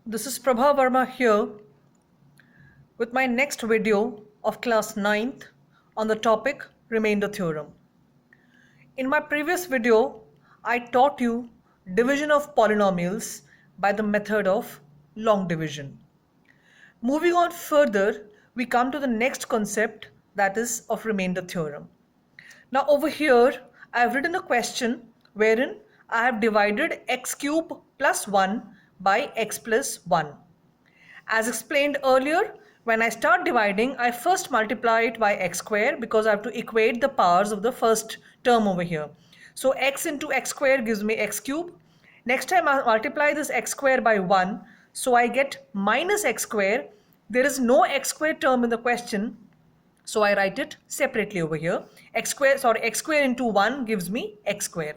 This is Prabha Verma here with my next video of class 9th on the topic remainder theorem. In my previous video, I taught you division of polynomials by the method of long division. Moving on further, we come to the next concept, that is of remainder theorem. Now over here, I have written a question wherein I have divided x cube plus 1 by x plus 1. As explained earlier, when I start dividing, I first multiply it by x square because I have to equate the powers of the first term over here. So x into x square gives me x cube. Next time I multiply this x square by 1, so I get minus x square. There is no x square term in the question, so I write it separately over here. X square into 1 gives me x square.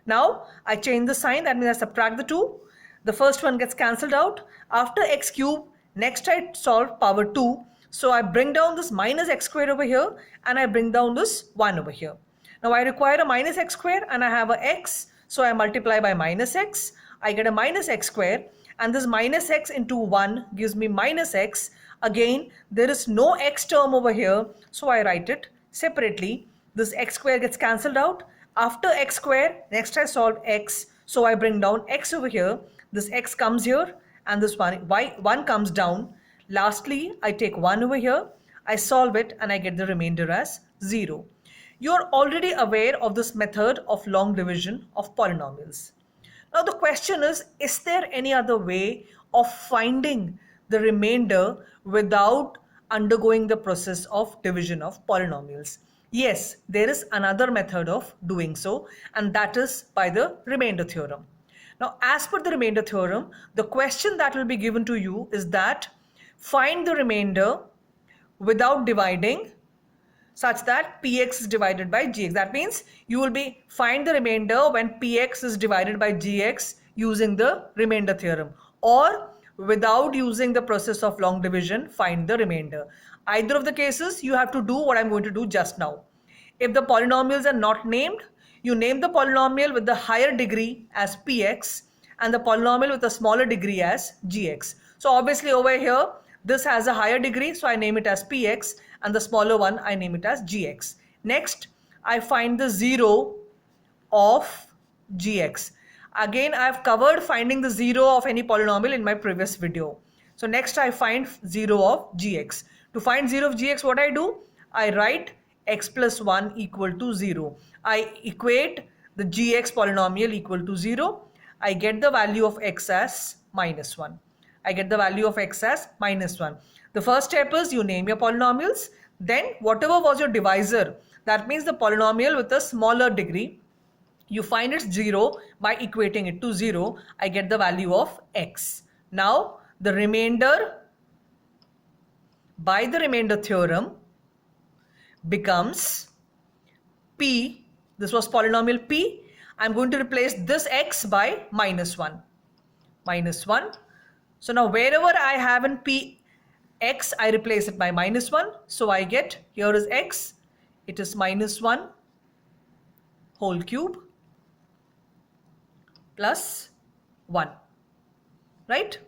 Now I change the sign, that means I subtract the 2. The first one gets cancelled out. After x cube, next I solve power 2. So I bring down this minus x square over here and I bring down this 1 over here. Now I require a minus x square and I have a x. So I multiply by minus x. I get a minus x square, and this minus x into 1 gives me minus x. Again, there is no x term over here, so I write it separately. This x square gets cancelled out. After x square, next I solve x. So I bring down x over here. This x comes here and this 1 comes down. Lastly, I take 1 over here. I solve it and I get the remainder as 0. You are already aware of this method of long division of polynomials. Now the question is there any other way of finding the remainder without undergoing the process of division of polynomials? Yes, there is another method of doing so, and that is by the remainder theorem. Now, as per the remainder theorem, the question that will be given to you is that find the remainder without dividing such that px is divided by gx. That means you will be find the remainder when px is divided by gx using the remainder theorem, or without using the process of long division, find the remainder. Either of the cases, you have to do what I'm going to do just now. If the polynomials are not named, you name the polynomial with the higher degree as px and the polynomial with a smaller degree as gx. So obviously over here, this has a higher degree, so I name it as px, and the smaller one I name it as gx. Next, I find the 0 of gx. Again, I have covered finding the 0 of any polynomial in my previous video. So next I find 0 of gx. To find 0 of gx, what I do? I write x plus 1 equal to 0. I equate the gx polynomial equal to 0. I get the value of x as minus 1. I get the value of x as minus 1. The first step is you name your polynomials. Then whatever was your divisor, that means the polynomial with a smaller degree, you find its 0 by equating it to 0. I get the value of x. Now the remainder by the remainder theorem becomes p. This was polynomial p. I'm going to replace this x by minus 1. Minus 1. So now wherever I have in p x, I replace it by minus 1. So I get, here is x. It is minus 1 whole cube plus 1. Right?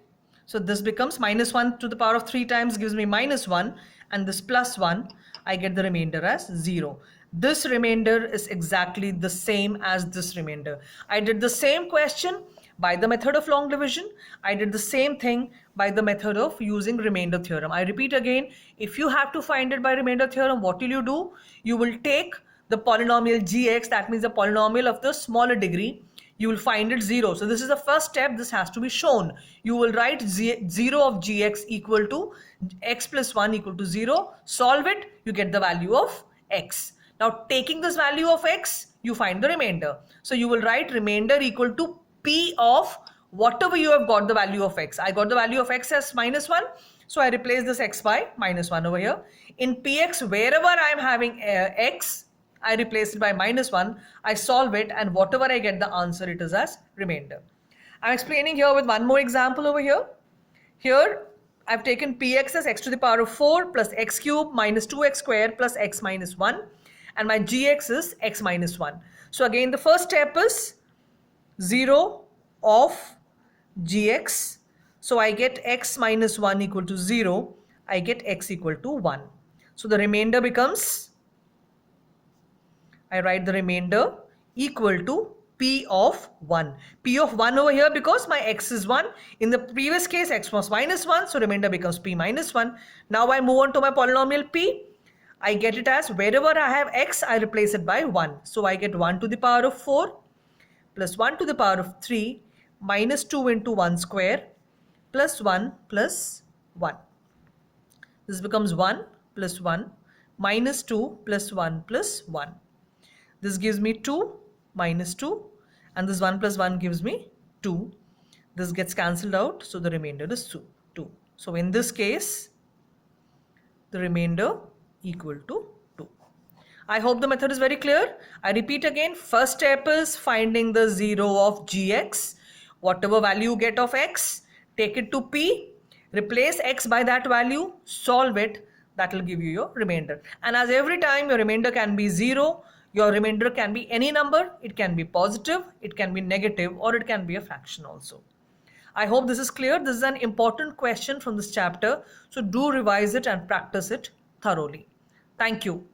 So this becomes minus 1 to the power of 3 times gives me minus 1, and this plus 1, I get the remainder as 0. This remainder is exactly the same as this remainder. I did the same question by the method of long division. I did the same thing by the method of using remainder theorem. I repeat again, if you have to find it by remainder theorem, what will you do? You will take the polynomial gx, that means the polynomial of the smaller degree. You will find it 0. So this is the first step. This has to be shown. You will write 0 of gx equal to x plus 1 equal to 0. Solve it. You get the value of x. Now taking this value of x, you find the remainder. So you will write remainder equal to p of whatever you have got the value of x. I got the value of x as minus 1. So I replace this x by minus 1 over here. In px, wherever I am having x, I replace it by minus 1, I solve it, and whatever I get the answer, it is as remainder. I'm explaining here with one more example over here. Here I've taken px as x to the power of 4 plus x cube minus 2x square plus x minus 1, and my gx is x minus 1. So again the first step is 0 of gx. So I get x minus 1 equal to 0. I get x equal to 1. So the remainder becomes, I write the remainder equal to p of 1. P of 1 over here because my x is 1. In the previous case, x was minus 1. So remainder becomes p minus 1. Now I move on to my polynomial p. I get it as wherever I have x, I replace it by 1. So I get 1 to the power of 4 plus 1 to the power of 3 minus 2 into 1 square plus 1 plus 1. This becomes 1 plus 1 minus 2 plus 1 plus 1. This gives me 2 minus 2 and this 1 plus 1 gives me 2. This gets cancelled out, so the remainder is 2. So in this case, the remainder equal to 2. I hope the method is very clear. I repeat again, first step is finding the 0 of gx. Whatever value you get of x, take it to p, replace x by that value, solve it, that will give you your remainder. And as every time your remainder can be 0, your remainder can be any number, it can be positive, it can be negative, or it can be a fraction also. I hope this is clear. This is an important question from this chapter, so do revise it and practice it thoroughly. Thank you.